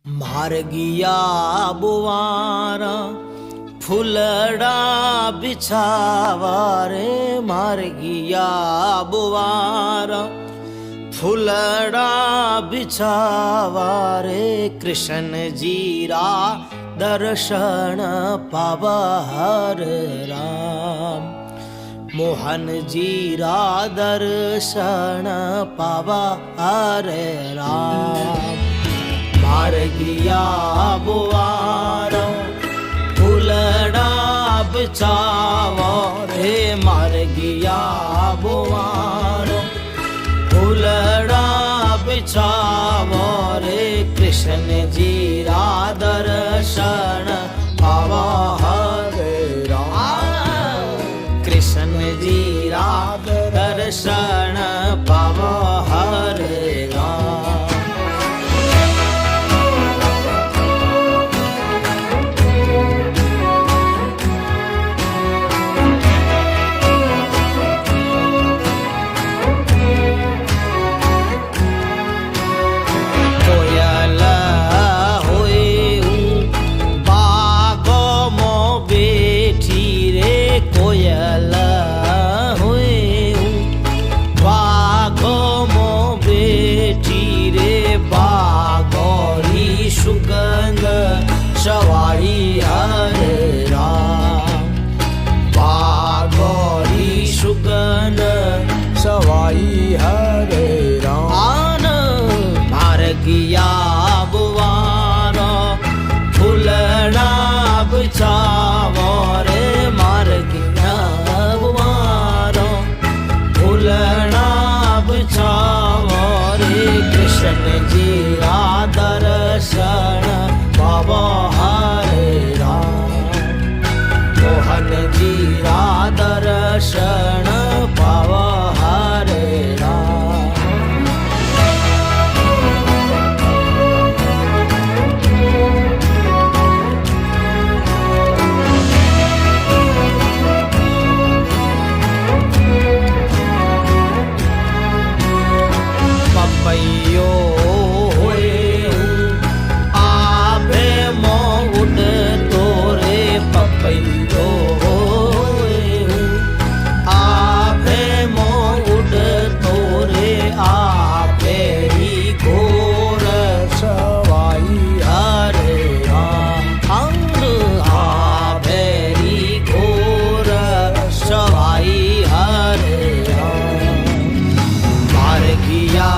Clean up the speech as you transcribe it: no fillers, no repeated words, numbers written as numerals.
मार्गिया बुवारा फुलड़ा बिछावा रे मार्गिया बुवारा फुलड़ा बिछावा रे कृष्ण जीरा दर्शन पावा हर राम मोहन जीरा दर्शन पावा हर राम मार्गिया बुवारा फुलड़ा बिछावा रे मार्गिया बुवारा फुलड़ा बिछावा रे कृष्ण जीरा दर्शन पावा हरे राम कृष्ण जीरा दर्शन पावा हरे राम सवाई हरे राम बागोरी सुगन सवाई हरे राम आन मार्गिया बुवारा फुलड़ा बिछावा रे मार्गिया बुवारा फुलड़ा बिछावा रे कृष्ण जीरा दर्शन बाबा हरे राम मोहन जीरा दर्शन पावा हरे राम पपैयो मार्गिया